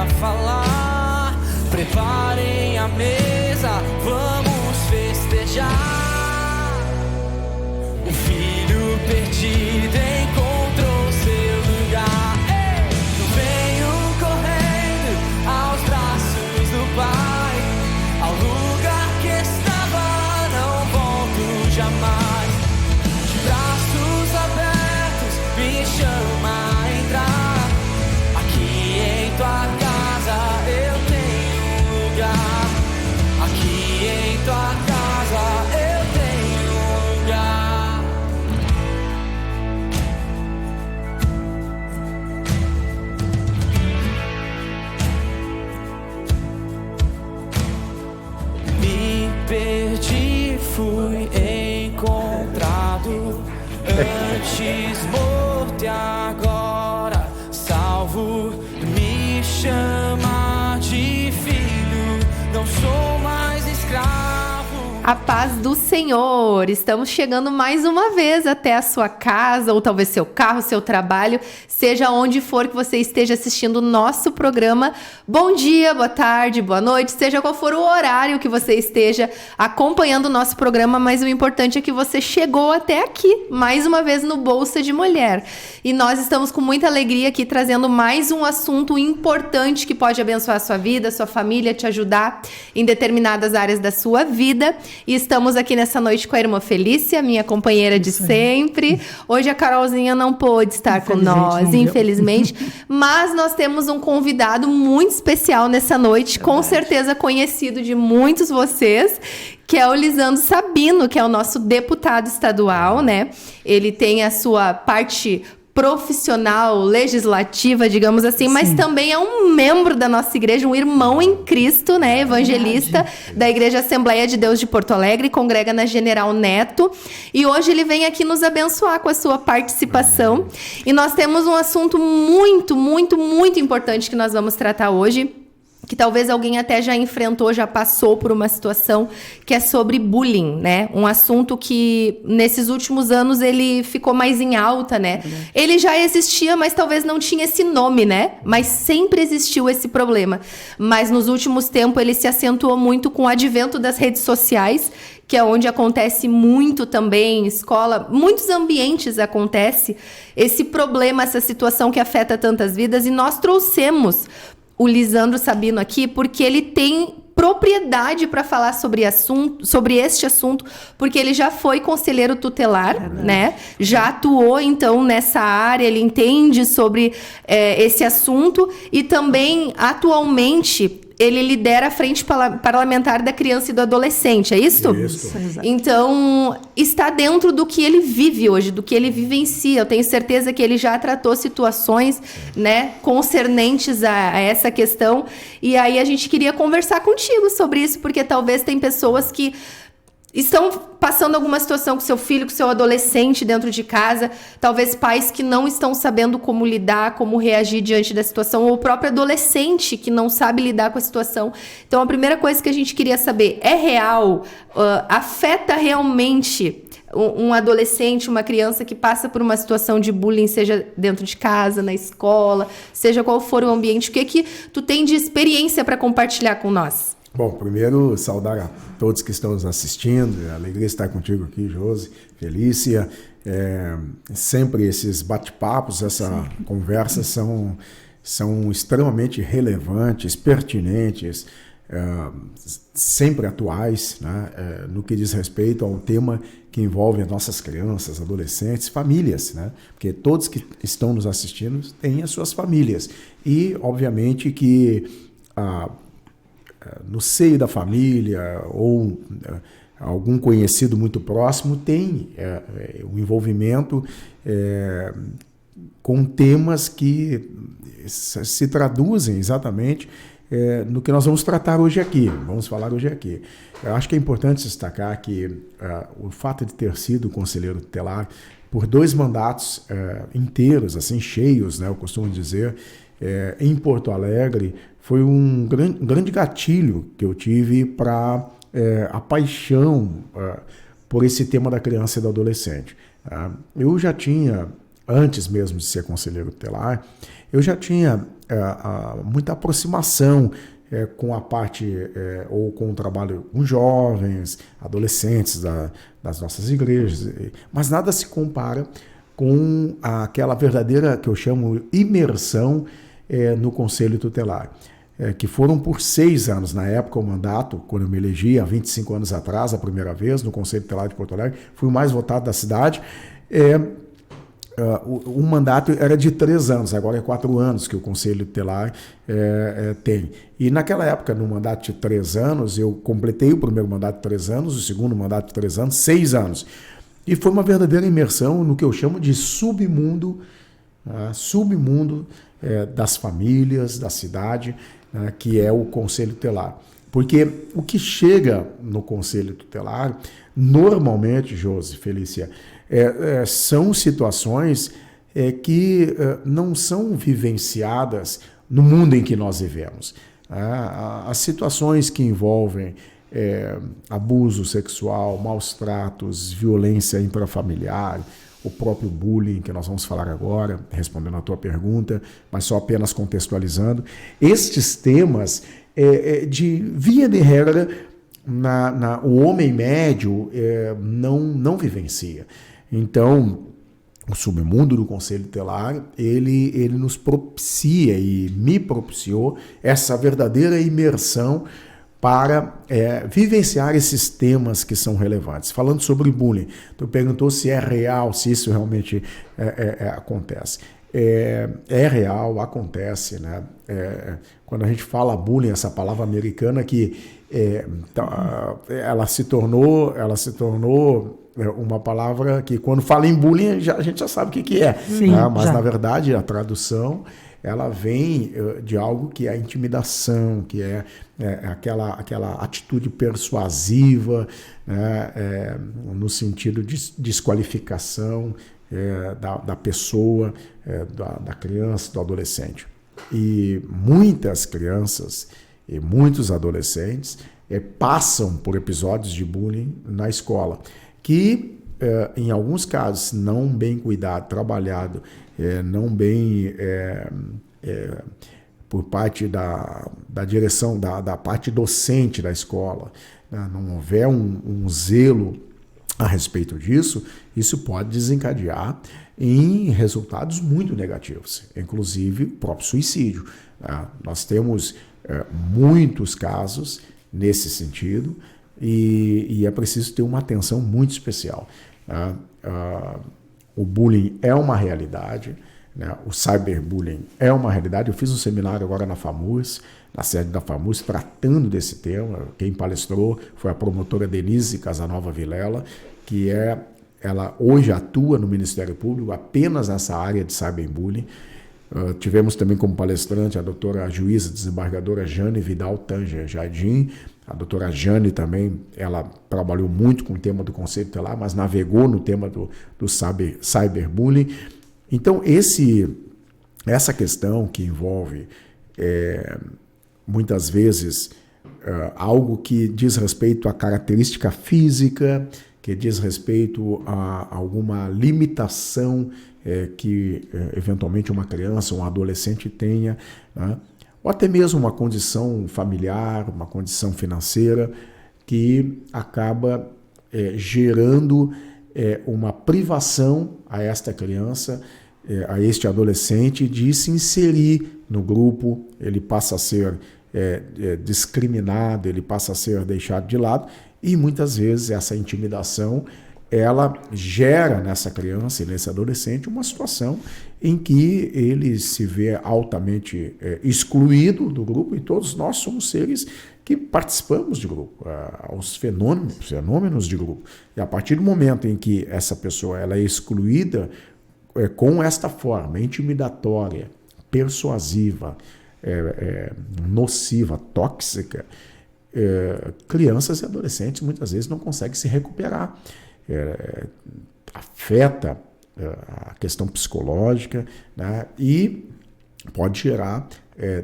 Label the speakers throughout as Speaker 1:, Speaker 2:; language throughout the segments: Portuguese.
Speaker 1: pra falar. Preparem a mesa, vamos festejar. O filho perdido encontrou seu lugar. Eu venho correndo aos braços do Pai, ao lugar que estava, não volto jamais. De braços abertos me chama a entrar. Aqui em tua casa eu tenho lugar. Aqui em tua casa eu tenho lugar. Me perdi, fui encontrado. Antes morto e agora salvo. Me chama de filho, não sou mais escravo.
Speaker 2: A paz do Senhor! Estamos chegando mais uma vez até a sua casa, ou talvez seu carro, seu trabalho, seja onde for que você esteja assistindo o nosso programa. Bom dia, boa tarde, boa noite, seja qual for o horário que você esteja acompanhando o nosso programa, mas o importante é que você chegou até aqui, mais uma vez no Bolsa de Mulher. E nós estamos com muita alegria aqui trazendo mais um assunto importante que pode abençoar a sua vida, a sua família, te ajudar em determinadas áreas da sua vida. E estamos aqui nessa noite com a irmã Felícia, minha companheira de sempre. Hoje a Carolzinha não pôde estar com nós, infelizmente. Mas nós temos um convidado muito especial nessa noite, com certeza conhecido de muitos vocês, que é o Lisandro Sabino, que é o nosso deputado estadual, né? Ele tem a sua parte profissional, legislativa, digamos assim, mas também é um membro da nossa igreja, um irmão em Cristo, né, evangelista da Igreja Assembleia de Deus de Porto Alegre, congrega na General Neto, e hoje ele vem aqui nos abençoar com a sua participação, e nós temos um assunto muito, muito, muito importante que nós vamos tratar hoje, que talvez alguém até já enfrentou, já passou por uma situação que é sobre bullying, né? Um assunto que nesses últimos anos ele ficou mais em alta, né? Ele já existia, mas talvez não tinha esse nome, né? Mas sempre existiu esse problema. Mas nos últimos tempos ele se acentuou muito com o advento das redes sociais, que é onde acontece muito também, escola, muitos ambientes acontece esse problema, essa situação que afeta tantas vidas, e nós trouxemos o Lisandro Sabino aqui, porque ele tem propriedade para falar sobre este assunto, porque ele já foi conselheiro tutelar, né? Já atuou, então, nessa área, ele entende sobre esse assunto, e também, atualmente, ele lidera a Frente Parlamentar da Criança e do Adolescente, é isso?
Speaker 3: Isso.
Speaker 2: Então, está dentro do que ele vive hoje, do que ele vivencia. Eu tenho certeza que ele já tratou situações, né, concernentes a essa questão. E aí a gente queria conversar contigo sobre isso, porque talvez tem pessoas que estão passando alguma situação com seu filho, com seu adolescente dentro de casa, talvez pais que não estão sabendo como lidar, como reagir diante da situação, ou o próprio adolescente que não sabe lidar com a situação. Então, a primeira coisa que a gente queria saber, é real? Afeta realmente um adolescente, uma criança que passa por uma situação de bullying, seja dentro de casa, na escola, seja qual for o ambiente? O que tu tem de experiência para compartilhar com nós?
Speaker 3: Bom, primeiro saudar a todos que estão nos assistindo, é alegria estar contigo aqui, Josi, Felícia, sempre esses bate-papos, essa conversa são extremamente relevantes, pertinentes, sempre atuais, né, no que diz respeito ao tema que envolve as nossas crianças, adolescentes, famílias, né, porque todos que estão nos assistindo têm as suas famílias, e obviamente que no seio da família ou algum conhecido muito próximo tem o envolvimento com temas que se traduzem exatamente no que nós vamos tratar hoje aqui, vamos falar hoje aqui. Eu acho que é importante destacar que o fato de ter sido conselheiro tutelar por 2 mandatos inteiros, assim, cheios, né, eu costumo dizer, em Porto Alegre, foi um grande gatilho que eu tive para a paixão por esse tema da criança e do adolescente. Eu já tinha, antes mesmo de ser conselheiro tutelar, eu já tinha muita aproximação com a parte, ou com o trabalho com jovens, adolescentes das nossas igrejas, mas nada se compara com aquela verdadeira, que eu chamo, imersão no Conselho Tutelar, que foram por 6 anos. Na época, o mandato, quando eu me elegi, há 25 anos atrás, a primeira vez, no Conselho Tutelar de Porto Alegre, fui o mais votado da cidade. O mandato era de 3 anos, agora é 4 anos que o Conselho Tutelar tem. E naquela época, no mandato de 3 anos, eu completei o primeiro mandato de 3 anos, o segundo mandato de 3 anos, 6 anos. E foi uma verdadeira imersão no que eu chamo de submundo das famílias, da cidade, que é o Conselho Tutelar. Porque o que chega no Conselho Tutelar, normalmente, Josi, Felícia, são situações que não são vivenciadas no mundo em que nós vivemos. As situações que envolvem abuso sexual, maus tratos, violência intrafamiliar, o próprio bullying, que nós vamos falar agora, respondendo a tua pergunta, mas só apenas contextualizando. Estes temas, de via de regra, o homem médio não vivencia. Então, o submundo do Conselho Tutelar, ele nos propicia e me propiciou essa verdadeira imersão para vivenciar esses temas que são relevantes. Falando sobre bullying, tu perguntou se é real, se isso realmente acontece. É real, acontece, né? Quando a gente fala bullying, essa palavra americana que ela se tornou uma palavra que, quando fala em bullying, a gente já sabe o que é.
Speaker 4: Sim,
Speaker 3: né? Mas,
Speaker 4: já.
Speaker 3: na verdade, a tradução ela vem de algo que é a intimidação, que é aquela atitude persuasiva, né? No sentido de desqualificação da pessoa, da criança, do adolescente. E muitas crianças e muitos adolescentes passam por episódios de bullying na escola, que em alguns casos, se não bem cuidado, trabalhado, não bem por parte da direção, da parte docente da escola, né? Não houver um zelo a respeito disso, isso pode desencadear em resultados muito negativos, inclusive o próprio suicídio. Né? Nós temos muitos casos nesse sentido e é preciso ter uma atenção muito especial. Né? O bullying é uma realidade, né? O cyberbullying é uma realidade. Eu fiz um seminário agora na FAMURS, na sede da FAMURS, tratando desse tema. Quem palestrou foi a promotora Denise Casanova Vilela, que ela hoje atua no Ministério Público apenas nessa área de cyberbullying. Tivemos também como palestrante a doutora juíza desembargadora Jane Vidal Tanger Jardim. A doutora Jane também, ela trabalhou muito com o tema do Conselho Tutelar, mas navegou no tema do cyberbullying. Então, essa questão que envolve, muitas vezes, algo que diz respeito à característica física, que diz respeito a alguma limitação que, eventualmente, uma criança, um adolescente tenha, né? Ou até mesmo uma condição familiar, uma condição financeira, que acaba gerando uma privação a esta criança, a este adolescente, de se inserir no grupo. Ele passa a ser discriminado, ele passa a ser deixado de lado, e muitas vezes essa intimidação ela gera nessa criança e nesse adolescente uma situação em que ele se vê altamente excluído do grupo, e todos nós somos seres que participamos de grupo, aos fenômenos de grupo. E a partir do momento em que essa pessoa ela é excluída com esta forma intimidatória, persuasiva, nociva, tóxica, crianças e adolescentes muitas vezes não conseguem se recuperar. Afeta a questão psicológica, né? E pode gerar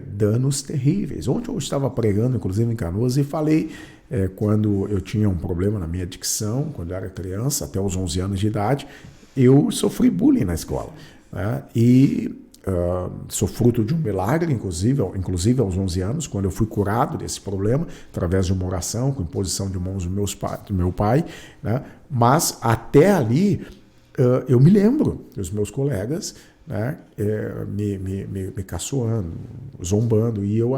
Speaker 3: danos terríveis. Ontem eu estava pregando, inclusive em Canoas, e falei quando eu tinha um problema na minha dicção, quando eu era criança, até os 11 anos de idade, eu sofri bullying na escola. né? E sou fruto de um milagre, inclusive aos 11 anos, quando eu fui curado desse problema, através de uma oração, com imposição de mãos do meu pai, né? Mas até ali, eu me lembro dos meus colegas, né, me caçoando, zombando, e eu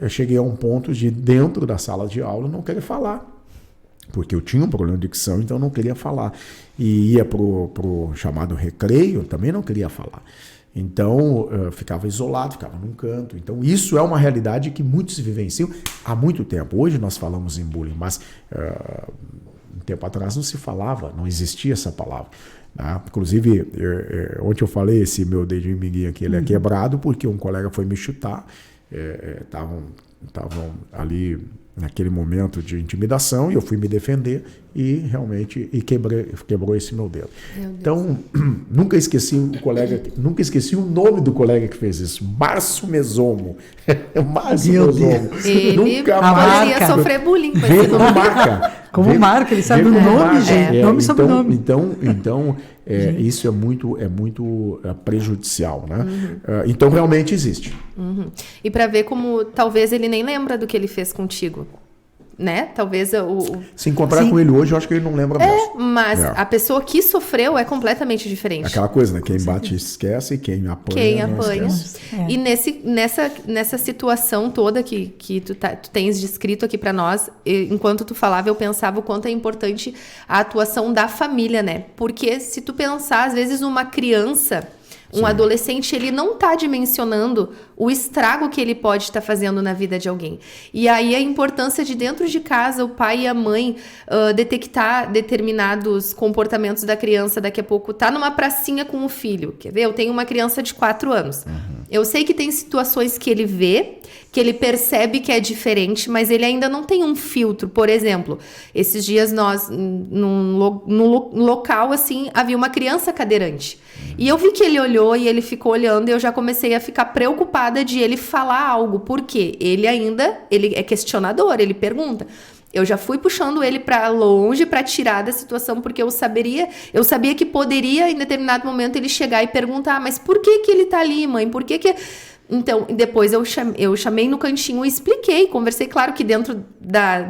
Speaker 3: cheguei a um ponto de, dentro da sala de aula, não querer falar, porque eu tinha um problema de dicção, então eu não queria falar. E ia pro chamado recreio, também não queria falar. Então, ficava isolado, ficava num canto. Então, isso é uma realidade que muitos vivenciam há muito tempo. Hoje nós falamos em bullying, mas um tempo atrás não se falava, não existia essa palavra. Né? Inclusive, ontem eu falei, esse meu dedinho minguinho aqui, ele é quebrado porque um colega foi me chutar. Estavam ali naquele momento de intimidação, e eu fui me defender e realmente quebrou esse meu dedo. Então, nunca esqueci o nome do colega que fez isso, Márcio Mesomo. Márcio Mesomo.
Speaker 2: Ele poderia sofrer bullying.
Speaker 3: Vê como marca.
Speaker 4: Como marca, ele sabe o nome, gente. Nome e sobrenome.
Speaker 3: Então isso é muito prejudicial, né? Então, realmente existe.
Speaker 2: E para ver como talvez ele nem lembra do que ele fez contigo, né? Talvez
Speaker 3: se encontrar com ele hoje, eu acho que ele não lembra mesmo.
Speaker 2: Mas a pessoa que sofreu é completamente diferente.
Speaker 3: Aquela coisa, né? Quem bate esquece, e quem apanha não esquece.
Speaker 2: E nessa situação toda que tu tens descrito aqui para nós, enquanto tu falava, eu pensava o quanto é importante a atuação da família, né? Porque se tu pensar, às vezes uma criança, um adolescente, ele não está dimensionando o estrago que ele pode estar fazendo na vida de alguém. E aí a importância de, dentro de casa, o pai e a mãe detectar determinados comportamentos da criança. Daqui a pouco tá numa pracinha com o filho. Quer ver? Eu tenho uma criança de 4 anos. Eu sei que tem situações que ele vê, que ele percebe que é diferente, mas ele ainda não tem um filtro. Por exemplo, esses dias nós, num local, assim, havia uma criança cadeirante. E eu vi que ele olhou e ele ficou olhando, e eu já comecei a ficar preocupada de ele falar algo. Por quê? Ele é questionador, ele pergunta. Eu já fui puxando ele para longe para tirar da situação, porque eu sabia que poderia, em determinado momento, ele chegar e perguntar: mas por que ele tá ali, mãe? Por que... Então, depois eu chamei no cantinho e expliquei, conversei, claro que dentro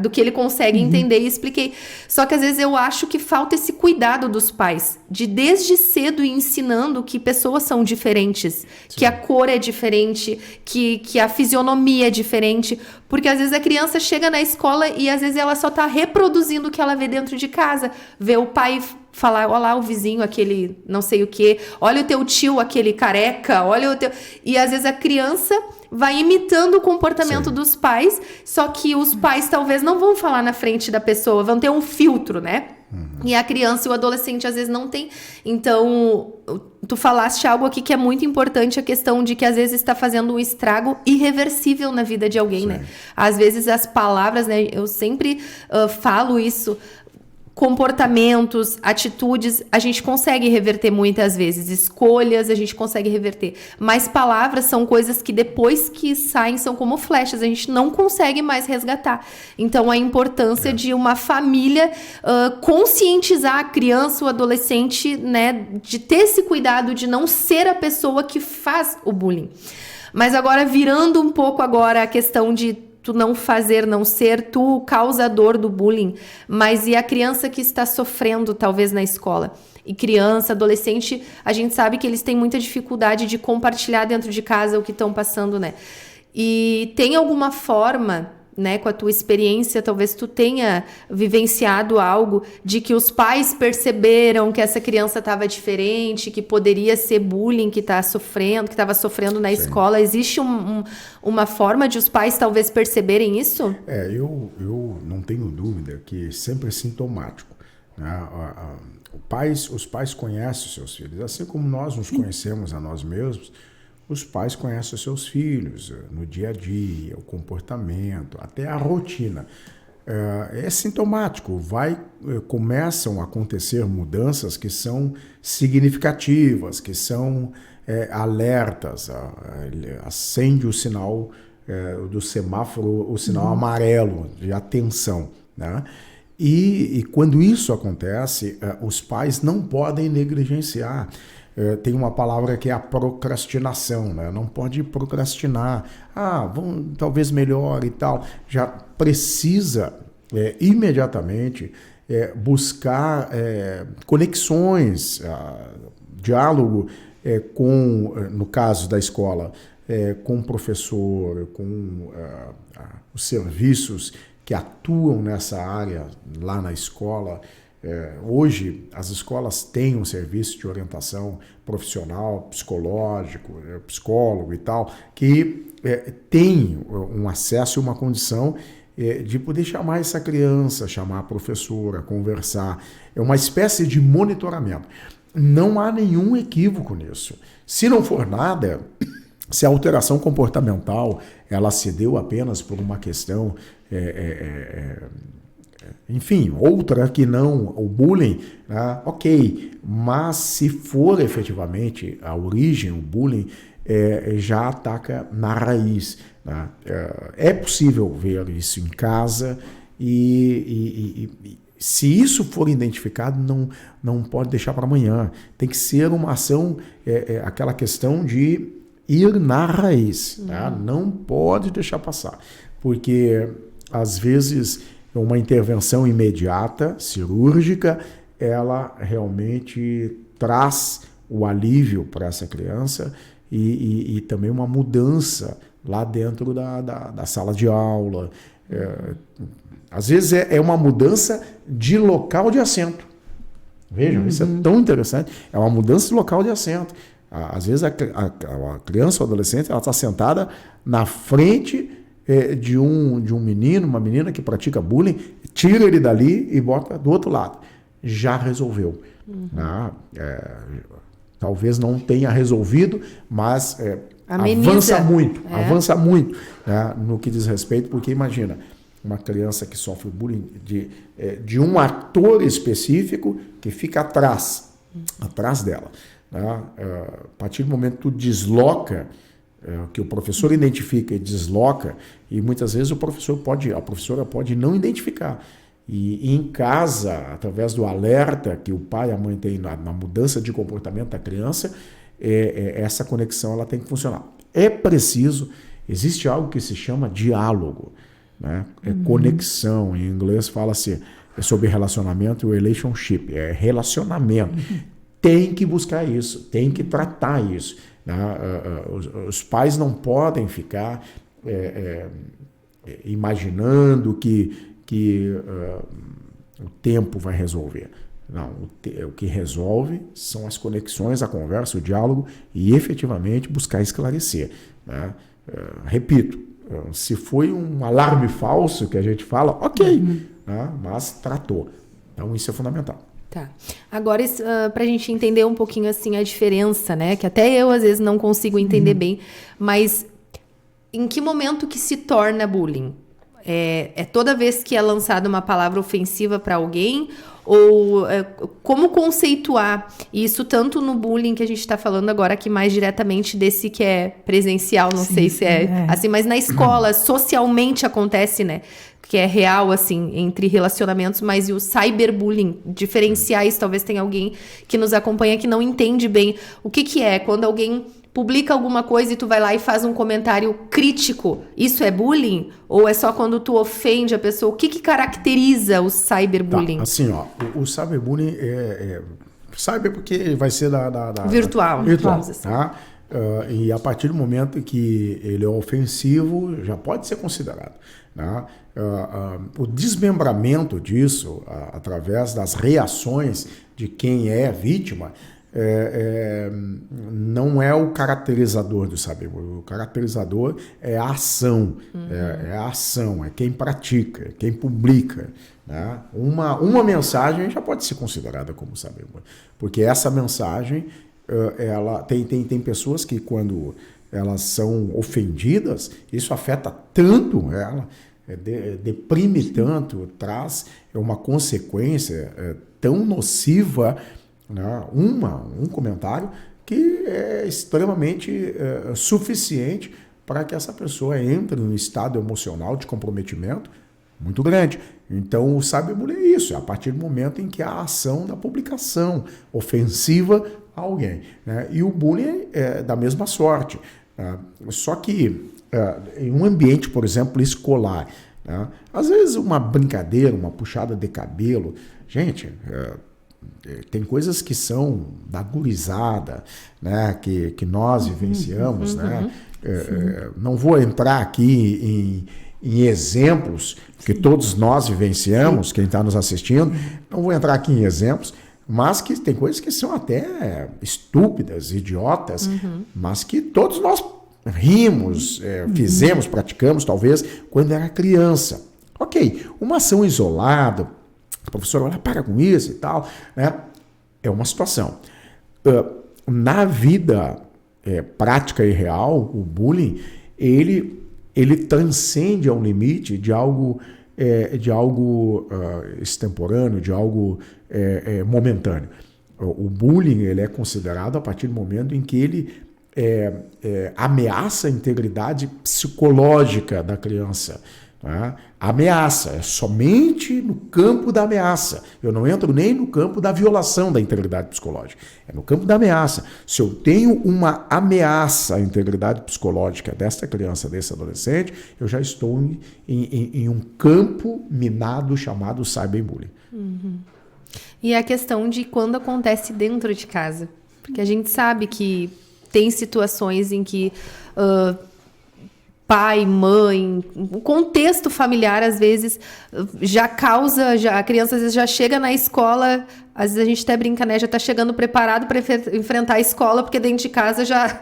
Speaker 2: do que ele consegue entender, e expliquei. Só que às vezes eu acho que falta esse cuidado dos pais, de desde cedo ir ensinando que pessoas são diferentes, que a cor é diferente, que a fisionomia é diferente, porque às vezes a criança chega na escola e às vezes ela só tá reproduzindo o que ela vê dentro de casa, vê o pai falar: olha lá o vizinho, aquele não sei o quê, olha o teu tio, aquele careca, olha o teu... E às vezes a criança vai imitando o comportamento dos pais, só que os pais talvez não vão falar na frente da pessoa, vão ter um filtro, né? E a criança e o adolescente às vezes não tem. Então, tu falaste algo aqui que é muito importante, a questão de que às vezes está fazendo um estrago irreversível na vida de alguém, né? Às vezes as palavras, né? Eu sempre falo isso. Comportamentos, atitudes, a gente consegue reverter muitas vezes. Escolhas, a gente consegue reverter. Mas palavras são coisas que depois que saem são como flechas. A gente não consegue mais resgatar. Então, a importância de uma família conscientizar a criança, o adolescente, né? De ter esse cuidado de não ser a pessoa que faz o bullying. Mas agora, virando um pouco agora a questão de tu não fazer, não ser tu o causador do bullying, mas e a criança que está sofrendo talvez na escola? E criança, adolescente, a gente sabe que eles têm muita dificuldade de compartilhar dentro de casa o que estão passando, né? E tem alguma forma, né, com a tua experiência, talvez tu tenha vivenciado algo de que os pais perceberam que essa criança estava diferente, que poderia ser bullying que estava sofrendo na escola. Existe uma forma de os pais talvez perceberem isso?
Speaker 3: Eu não tenho dúvida que sempre é sintomático, né? Os pais conhecem os seus filhos, assim como nós nos conhecemos a nós mesmos. Os pais conhecem os seus filhos no dia a dia, o comportamento, até a rotina. É sintomático, começam a acontecer mudanças que são significativas, que são alertas, acende o sinal do semáforo, o sinal amarelo de atenção, né? E quando isso acontece, os pais não podem negligenciar. tem uma palavra que é a procrastinação, né? Não pode procrastinar. Vamos, talvez melhore e tal. Já precisa imediatamente buscar conexões, diálogo no caso da escola, com o professor, com os serviços que atuam nessa área lá na escola. Hoje, as escolas têm um serviço de orientação profissional, psicológico, psicólogo e tal, que tem um acesso e uma condição de poder chamar essa criança, chamar a professora, conversar. É uma espécie de monitoramento. Não há nenhum equívoco nisso. Se não for nada, se a alteração comportamental ela se deu apenas por uma questão, enfim, outra que não o bullying, ok, mas se for efetivamente a origem, o bullying já ataca na raiz. É possível ver isso em casa e se isso for identificado, não pode deixar para amanhã. Tem que ser uma ação, aquela questão de ir na raiz. Não pode deixar passar. Porque, às vezes, uma intervenção imediata, cirúrgica, ela realmente traz o alívio para essa criança e também uma mudança lá dentro da sala de aula. Às vezes é uma mudança de local de assento. Vejam, isso é tão interessante. É uma mudança de local de assento. Às vezes a criança ou adolescente está sentada na frente de um menino, uma menina que pratica bullying, tira ele dali e bota do outro lado. Já resolveu. Talvez não tenha resolvido, mas avança muito no que diz respeito, porque imagina, uma criança que sofre bullying de um ator específico que fica atrás dela. A partir do momento que tu desloca, que o professor identifica e desloca, e muitas vezes a professora pode não identificar. E em casa, através do alerta que o pai e a mãe têm na mudança de comportamento da criança, essa conexão ela tem que funcionar. É preciso, existe algo que se chama diálogo, né? Conexão, em inglês fala-se sobre relacionamento, relationship, relacionamento. Tem que buscar isso, tem que tratar isso. Né? Os pais não podem ficar imaginando que o tempo vai resolver. Não, o que resolve são as conexões, a conversa, o diálogo e efetivamente buscar esclarecer. Né? Repito, se foi um alarme falso que a gente fala, ok, né? Mas tratou. Então isso é fundamental.
Speaker 2: Tá. Agora, para a gente entender um pouquinho assim a diferença, né? Que até eu às vezes não consigo entender bem, mas em que momento que se torna bullying? É toda vez que é lançada uma palavra ofensiva para alguém? Ou como conceituar isso tanto no bullying que a gente está falando agora aqui mais diretamente desse que é presencial, não sei se é assim, mas na escola socialmente acontece, né? Que é real, assim, entre relacionamentos, mas e o cyberbullying, diferenciar isso, talvez tenha alguém que nos acompanha que não entende bem o que é quando alguém publica alguma coisa e tu vai lá e faz um comentário crítico. Isso é bullying? Ou é só quando tu ofende a pessoa? O que caracteriza o cyberbullying?
Speaker 3: Tá, assim, o cyberbullying cyber porque vai ser da
Speaker 2: virtual.
Speaker 3: Tá? E a partir do momento que ele é ofensivo, já pode ser considerado. Né? O desmembramento disso, através das reações de quem é vítima, não é o caracterizador do cyberbullying. O caracterizador é a ação, é quem pratica, é quem publica. Né? Uma mensagem já pode ser considerada como cyberbullying, porque essa mensagem, ela tem pessoas que quando elas são ofendidas, isso afeta tanto ela, deprime tanto, traz uma consequência tão nociva, né? Um comentário que é extremamente suficiente para que essa pessoa entre em um estado emocional de comprometimento muito grande. Então, o cyberbullying é isso, é a partir do momento em que há a ação da publicação ofensiva a alguém, né? E o bullying é da mesma sorte. Só que em um ambiente, por exemplo, escolar, né? Às vezes uma brincadeira, uma puxada de cabelo, gente, tem coisas que são da gurizada, né? que nós vivenciamos, né? Não vou entrar aqui em exemplos que todos nós vivenciamos, quem está nos assistindo, não vou entrar aqui em exemplos, mas que tem coisas que são até estúpidas, idiotas, mas que todos nós rimos, fizemos, praticamos, talvez, quando era criança. Ok, uma ação isolada, a professora olha, para com isso e tal, né? É uma situação. Na vida prática e real, o bullying, ele transcende ao limite de algo extemporâneo, de algo momentâneo. O bullying ele é considerado a partir do momento em que ele ameaça a integridade psicológica da criança. Tá? Ameaça, é somente no campo da ameaça. Eu não entro nem no campo da violação da integridade psicológica. É no campo da ameaça. Se eu tenho uma ameaça à integridade psicológica desta criança, desse adolescente, eu já estou em um campo minado chamado cyberbullying.
Speaker 2: E a questão de quando acontece dentro de casa. Porque a gente sabe que tem situações em que pai, mãe, o contexto familiar, às vezes, já causa, a criança às vezes já chega na escola, às vezes a gente até brinca, né? Já está chegando preparado para enfrentar a escola, porque dentro de casa já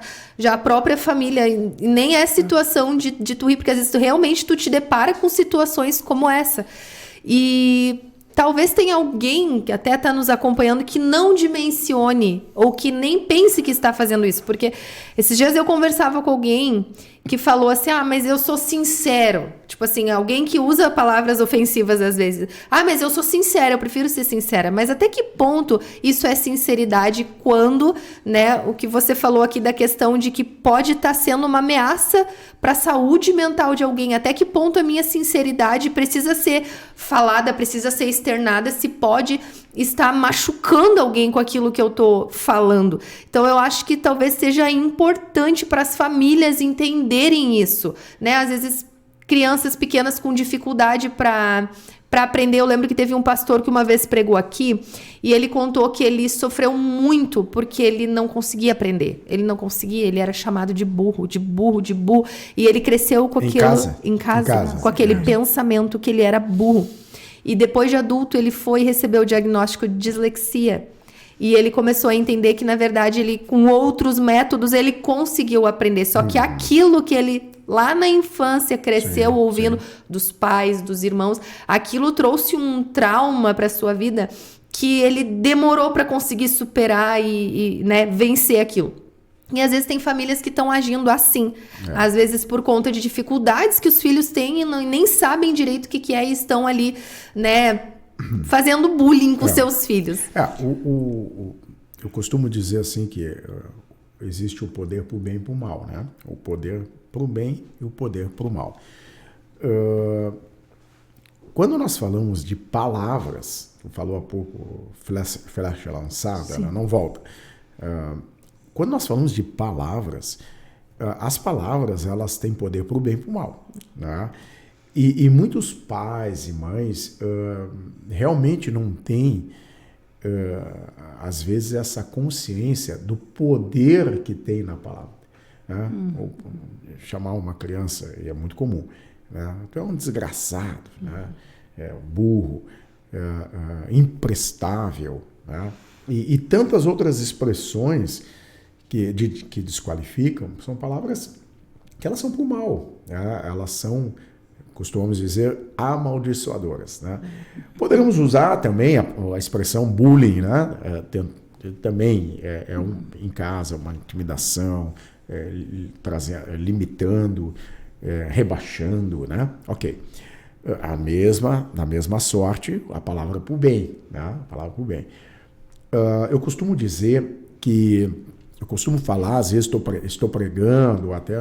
Speaker 2: a própria família, e nem é situação de tu rir, porque às vezes realmente tu te depara com situações como essa. E talvez tenha alguém que até está nos acompanhando que não dimensione ou que nem pense que está fazendo isso. Porque esses dias eu conversava com alguém que falou assim, mas eu sou sincero. Tipo assim, alguém que usa palavras ofensivas às vezes. Mas eu sou sincera, eu prefiro ser sincera. Mas até que ponto isso é sinceridade quando, né, o que você falou aqui da questão de que pode estar sendo uma ameaça para a saúde mental de alguém? Até que ponto a minha sinceridade precisa ser falada, precisa ser externada, se pode estar machucando alguém com aquilo que eu tô falando. Então eu acho que talvez seja importante para as famílias entenderem isso, né? Às vezes crianças pequenas com dificuldade para aprender. Eu lembro que teve um pastor que uma vez pregou aqui e ele contou que ele sofreu muito porque ele não conseguia aprender. Ele não conseguia, ele era chamado de burro. E ele cresceu com aquilo em casa, com aquele pensamento que ele era burro. E depois de adulto, ele foi e recebeu o diagnóstico de dislexia. E ele começou a entender que, na verdade, ele, com outros métodos, ele conseguiu aprender. Só que aquilo que ele, lá na infância, cresceu ouvindo dos pais, dos irmãos, aquilo trouxe um trauma para a sua vida que ele demorou para conseguir superar e né, vencer aquilo. E às vezes tem famílias que estão agindo assim. Às vezes por conta de dificuldades que os filhos têm e nem sabem direito o que é e estão ali, né, fazendo bullying com seus filhos.
Speaker 3: Eu costumo dizer assim que existe o poder para o bem e para o mal, né? O poder para o bem e o poder para o mal. Quando nós falamos de palavras, falou há pouco, flecha lançada, ela não volta. Quando nós falamos de palavras, as palavras elas têm poder para o bem e para o mal, né? E muitos pais e mães realmente não têm, às vezes, essa consciência do poder que tem na palavra, né? Ou chamar uma criança, e é muito comum, né? Tu é um desgraçado, né? Burro, imprestável, né? E tantas outras expressões que desqualificam, são palavras que elas são para o mal, né? Elas são, costumamos dizer, amaldiçoadoras, né? Poderíamos usar também a expressão bullying, né? Também em casa, uma intimidação, limitando, rebaixando, né? Ok. Na mesma sorte, a palavra para o bem, né? A palavra para o bem. Eu costumo dizer que eu costumo falar, às vezes estou pregando, até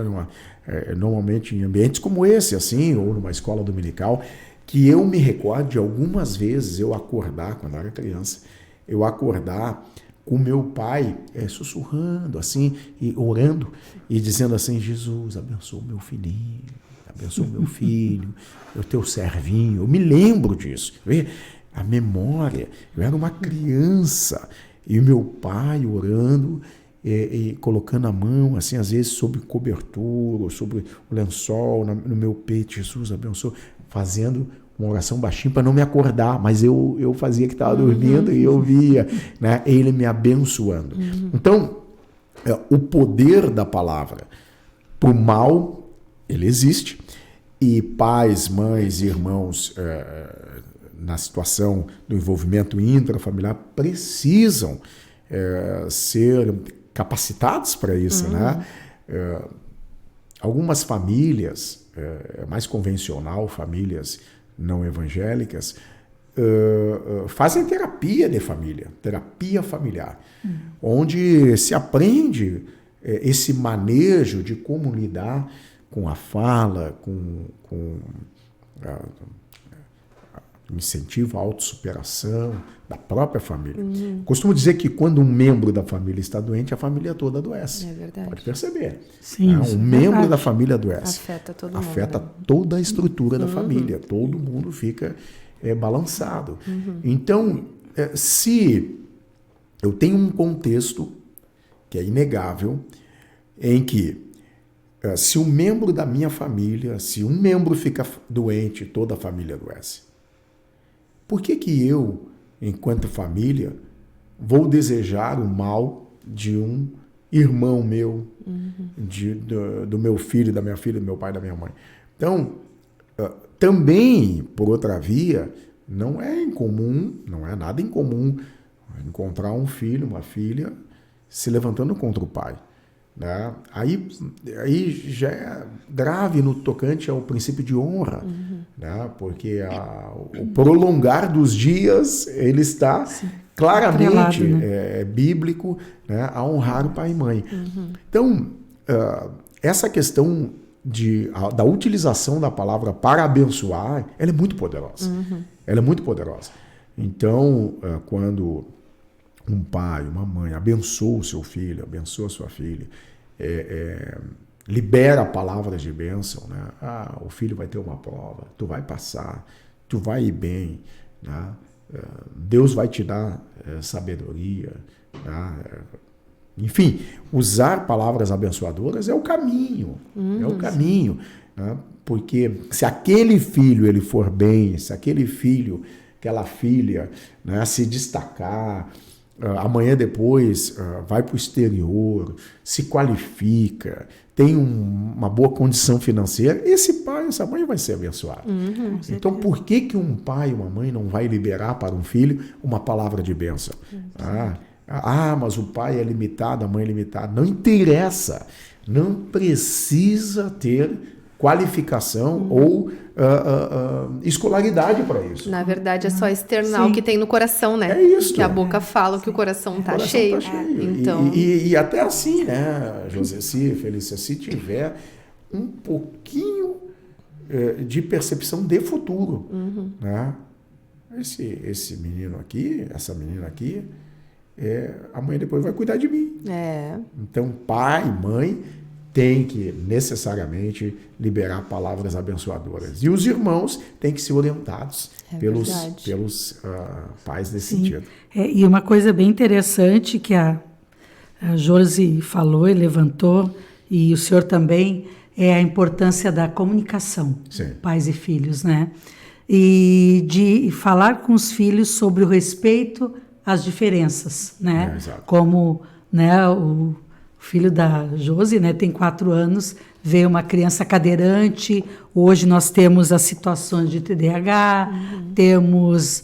Speaker 3: normalmente em ambientes como esse, assim, ou numa escola dominical, que eu me recordo de algumas vezes eu acordar, quando eu era criança, eu acordar com meu pai sussurrando assim, e orando, e dizendo assim: Jesus, abençoa o meu filhinho, abençoa o meu filho, o teu servinho. Eu me lembro disso. Vê? A memória. Eu era uma criança, e meu pai orando, e colocando a mão, assim, às vezes sobre cobertura, ou sobre o lençol, no meu peito. Jesus, abençoa, fazendo uma oração baixinho para não me acordar, mas eu fazia que estava dormindo e eu via, né, ele me abençoando. Então, o poder da palavra para o mal, ele existe, e pais, mães, irmãos, na situação do envolvimento intrafamiliar, precisam ser capacitados para isso, né? Algumas famílias, mais convencional, famílias não evangélicas, fazem terapia de família, terapia familiar, onde se aprende esse manejo de como lidar com a fala, com incentivo à autossuperação da própria família. Costumo dizer que quando um membro da família está doente, a família toda adoece.
Speaker 2: É verdade.
Speaker 3: Pode perceber.
Speaker 4: Sim,
Speaker 3: Um membro da família adoece.
Speaker 2: Afeta todo mundo.
Speaker 3: Afeta toda a estrutura da família. Todo mundo fica balançado. Então, se eu tenho um contexto que é inegável, em que se um membro da minha família, se um membro fica doente, toda a família adoece. Por que eu, enquanto família, vou desejar o mal de um irmão meu, do meu filho, da minha filha, do meu pai, da minha mãe? Então, também, por outra via, não é incomum, não é nada incomum encontrar um filho, uma filha, se levantando contra o pai. Né? Aí já é grave no tocante ao princípio de honra, né? Porque o prolongar dos dias, ele está claramente bíblico, né? A honrar o pai e mãe. Então, essa questão da utilização da palavra para abençoar, ela é muito poderosa. Ela é muito poderosa. Então, quando um pai, uma mãe abençoa o seu filho, abençoa a sua filha, libera palavras de bênção, né? O filho vai ter uma prova, tu vai passar, tu vai ir bem, né? Deus vai te dar sabedoria, né? Enfim, usar palavras abençoadoras é o caminho, né? Porque se aquele filho ele for bem, se aquele filho, aquela filha, né, se destacar, amanhã depois vai para o exterior, se qualifica, tem uma boa condição financeira, esse pai, essa mãe vai ser abençoado. Então, por que um pai e uma mãe não vai liberar para um filho uma palavra de bênção? Mas o pai é limitado, a mãe é limitada. Não interessa, não precisa ter qualificação ou escolaridade para isso.
Speaker 2: Na verdade, é só externar o que tem no coração, né?
Speaker 3: É isso.
Speaker 2: Que a boca fala que o coração tá cheio. Então...
Speaker 3: E até assim, né, José, Felícia, se tiver um pouquinho de percepção de futuro, né? Esse menino aqui, essa menina aqui, amanhã depois vai cuidar de mim. Então, pai, mãe, tem que necessariamente liberar palavras abençoadoras. E os irmãos têm que ser orientados pelos pais nesse sentido.
Speaker 4: E uma coisa bem interessante que a Josi falou e levantou, e o senhor também, é a importância da comunicação, pais e filhos, né? E de falar com os filhos sobre o respeito às diferenças, né? Como, né, o filho da Josi, né, tem 4 anos, veio uma criança cadeirante. Hoje nós temos as situações de TDAH, temos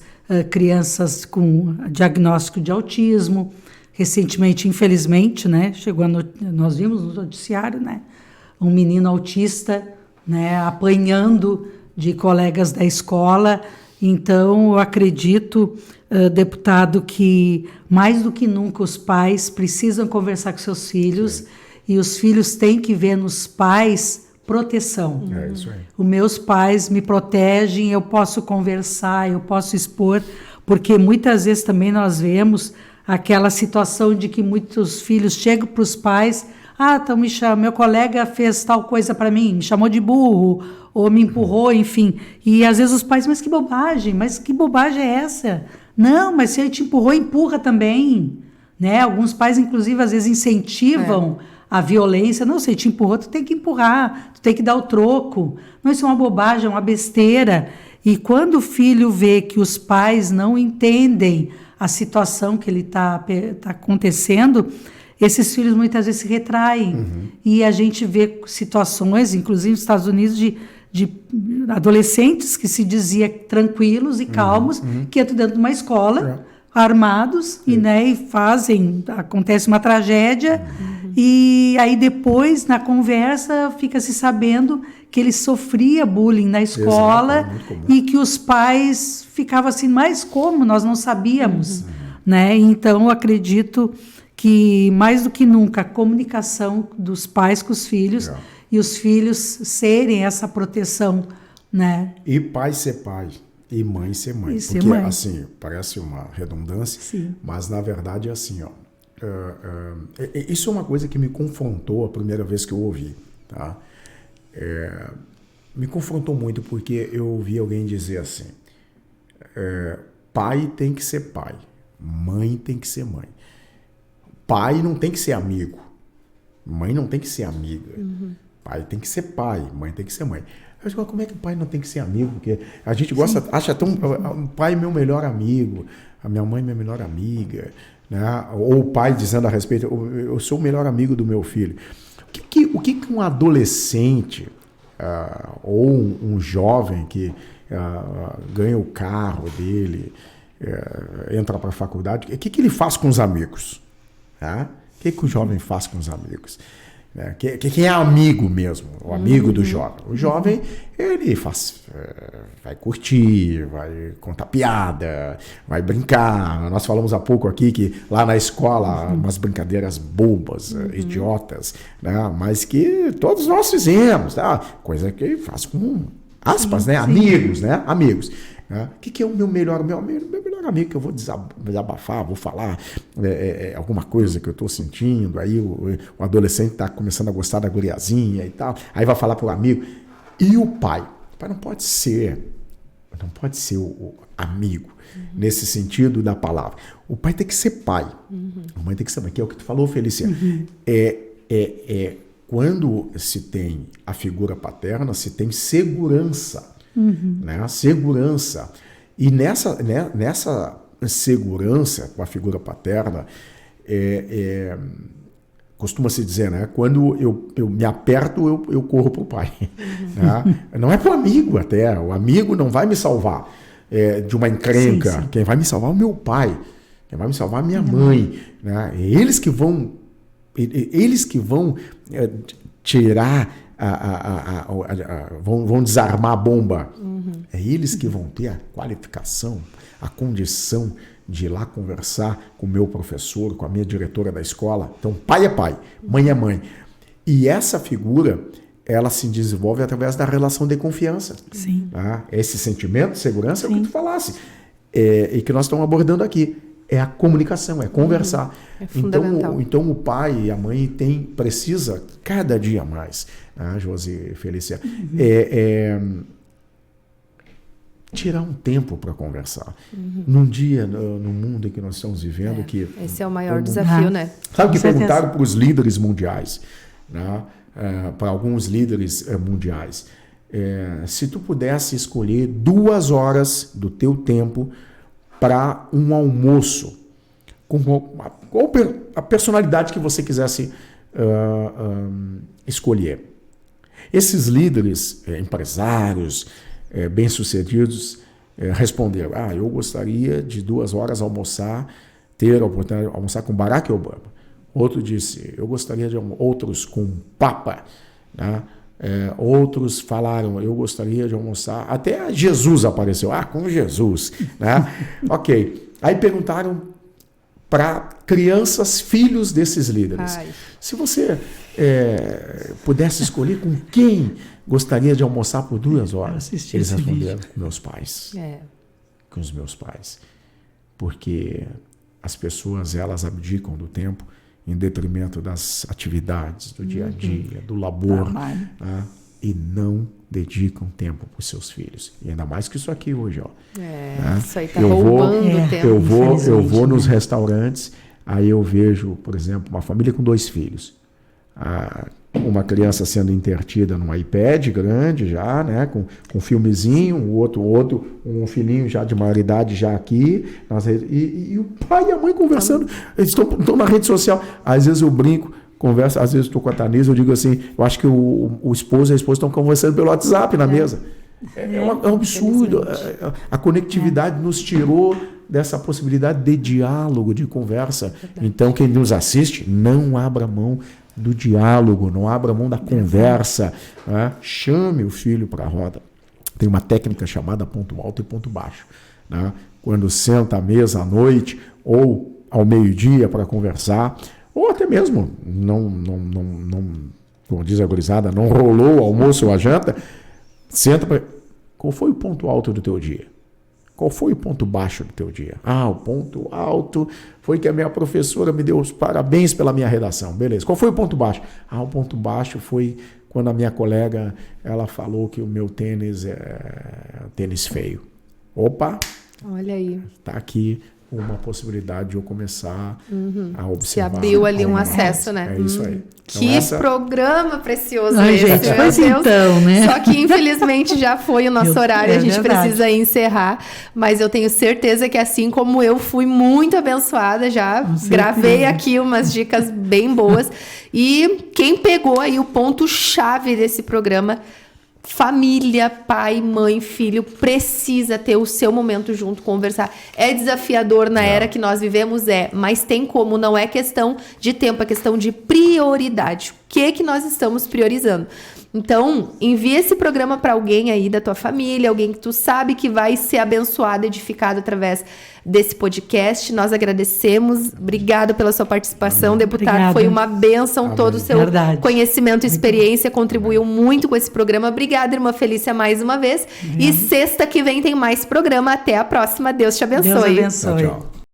Speaker 4: crianças com diagnóstico de autismo. Recentemente, infelizmente, né, nós vimos no noticiário, né, um menino autista, né, apanhando de colegas da escola. Então, eu acredito, deputado, que mais do que nunca os pais precisam conversar com seus filhos, e os filhos têm que ver nos pais proteção.
Speaker 3: É isso aí.
Speaker 4: Os meus pais me protegem, eu posso conversar, eu posso expor, porque muitas vezes também nós vemos aquela situação de que muitos filhos chegam para os pais, então meu colega fez tal coisa para mim, me chamou de burro, ou me empurrou, enfim. E às vezes os pais, mas que bobagem é essa? Não, mas se ele te empurrou, empurra também. Né? Alguns pais, inclusive, às vezes incentivam a violência. Não, se ele te empurrou, tu tem que empurrar, tu tem que dar o troco. Não, isso é uma bobagem, é uma besteira. E quando o filho vê que os pais não entendem a situação que ele está acontecendo, esses filhos muitas vezes se retraem. E a gente vê situações, inclusive nos Estados Unidos, de adolescentes que se dizia tranquilos e calmos, que entram dentro de uma escola, armados, e acontece uma tragédia, e aí depois, na conversa, fica se sabendo que ele sofria bullying na escola. E que os pais ficavam assim, mas como? Nós não sabíamos. Né? Então, eu acredito que, mais do que nunca, a comunicação dos pais com os filhos e os filhos serem essa proteção. Né?
Speaker 3: E pai ser pai. E mãe ser mãe.
Speaker 4: Porque, mãe.
Speaker 3: Assim, parece uma redundância,
Speaker 4: Sim.
Speaker 3: Mas, na verdade, é assim, isso é uma coisa que me confrontou a primeira vez que eu ouvi, tá? Me confrontou muito porque eu ouvi alguém dizer assim, pai tem que ser pai, mãe tem que ser mãe. Pai não tem que ser amigo, mãe não tem que ser amiga. Pai tem que ser pai, mãe tem que ser mãe. Eu digo, como é que o pai não tem que ser amigo? Porque a gente gosta, acha tão... O pai é meu melhor amigo, a minha mãe é minha melhor amiga, né? Ou o pai dizendo a respeito, eu sou o melhor amigo do meu filho. O que um adolescente ou um jovem que ganha o carro dele, entra para a faculdade, o que ele faz com os amigos? O que o jovem faz com os amigos? Quem é amigo mesmo? O amigo do jovem. O jovem, ele vai curtir, vai contar piada, vai brincar. Nós falamos há pouco aqui que lá na escola, umas brincadeiras bobas, idiotas, né? Mas que todos nós fizemos, tá? Coisa que faz com aspas, né? Amigos, né? Amigos. O que é o meu melhor amigo que eu vou desabafar, vou falar alguma coisa que eu estou sentindo, aí o adolescente está começando a gostar da guriazinha e tal, aí vai falar para o amigo. E o pai? O pai não pode ser o amigo, nesse sentido da palavra. O pai tem que ser pai, a mãe tem que ser mãe, que é o que tu falou, Felícia. Quando se tem a figura paterna, se tem segurança. Né? Segurança. E nessa segurança com a figura paterna, costuma-se dizer, né? Quando eu me aperto, eu corro para o pai. Né? Não é para o amigo até. O amigo não vai me salvar de uma encrenca. Sim. Quem vai me salvar é o meu pai. Quem vai me salvar é a minha mãe. Né? Eles que vão tirar... vão desarmar a bomba. É eles que vão ter a qualificação, a condição de ir lá conversar com o meu professor, com a minha diretora da escola. Então, pai é pai, mãe é mãe. E essa figura, ela se desenvolve através da relação de confiança.
Speaker 4: Sim.
Speaker 3: Tá? Esse sentimento de segurança é o que tu falasse. E que nós estamos abordando aqui. É a comunicação, é conversar.
Speaker 2: É fundamental.
Speaker 3: Então o pai e a mãe precisa cada dia mais, né, Josi e Felícia, tirar um tempo para conversar. Num dia, no mundo em que nós estamos vivendo, que...
Speaker 2: Esse é o maior desafio, né?
Speaker 3: Sabe que perguntaram para os líderes mundiais, né, para alguns líderes mundiais, se tu pudesse escolher 2 horas do teu tempo para um almoço, com a personalidade que você quisesse escolher. Esses líderes, empresários, bem-sucedidos, responderam, eu gostaria de 2 horas ter a oportunidade de almoçar com Barack Obama. Outro disse, eu gostaria de outros com o Papa, né? Outros falaram, eu gostaria de almoçar, até Jesus apareceu, com Jesus, né? Ok, aí perguntaram para crianças, filhos desses líderes.
Speaker 2: Ai.
Speaker 3: Se você pudesse escolher com quem gostaria de almoçar por 2 horas, eles responderam com meus pais. Com os meus pais. Porque as pessoas, elas abdicam do tempo em detrimento das atividades do dia a dia, do labor, e não dedicam tempo para os seus filhos. E ainda mais que isso aqui hoje, ó.
Speaker 2: Isso aí tá roubando tempo.
Speaker 3: Eu vou nos restaurantes, aí eu vejo, por exemplo, uma família com 2 filhos. Uma criança sendo intertida num iPad grande já, né, com um filmezinho, o outro, um filhinho já de maioridade já aqui, e o pai e a mãe conversando, eles estão na rede social. Às vezes eu brinco, converso, às vezes estou com a Tanisa, eu digo assim, eu acho que o esposo e a esposa estão conversando pelo WhatsApp na mesa. É um absurdo. A conectividade nos tirou dessa possibilidade de diálogo, de conversa. Então, quem nos assiste, não abra mão do diálogo, não abra mão da conversa. Né? Chame o filho para a roda. Tem uma técnica chamada ponto alto e ponto baixo. Né? Quando senta à mesa à noite ou ao meio-dia para conversar, ou até mesmo, como diz a gurizada, não rolou o almoço ou a janta, senta para... Qual foi o ponto alto do teu dia? Qual foi o ponto baixo do teu dia? O ponto alto foi que a minha professora me deu os parabéns pela minha redação. Beleza. Qual foi o ponto baixo? O ponto baixo foi quando a minha colega, ela falou que o meu tênis é tênis feio. Opa!
Speaker 2: Olha aí.
Speaker 3: Está aqui uma possibilidade de eu começar a observar.
Speaker 2: Se abriu ali um acesso, né?
Speaker 3: É isso aí.
Speaker 2: Que programa precioso
Speaker 4: esse, gente, pois então, né?
Speaker 2: Só que infelizmente já foi o nosso horário, a gente precisa encerrar, mas eu tenho certeza que assim como eu fui muito abençoada, já gravei aqui umas dicas bem boas, e quem pegou aí o ponto-chave desse programa, família, pai, mãe, filho, precisa ter o seu momento junto, conversar. É desafiador na era que nós vivemos, mas tem como, não é questão de tempo, é questão de prioridade. O que nós estamos priorizando? Então, envia esse programa para alguém aí da tua família, alguém que tu sabe que vai ser abençoado, edificado através desse podcast. Nós agradecemos. Obrigado pela sua participação, deputado. Obrigada. Foi uma bênção. Todo o seu conhecimento e experiência contribuiu muito com esse programa. Obrigada, irmã Felícia, mais uma vez. E sexta que vem tem mais programa. Até a próxima. Deus te abençoe.
Speaker 4: Deus abençoe.
Speaker 3: Tchau, tchau.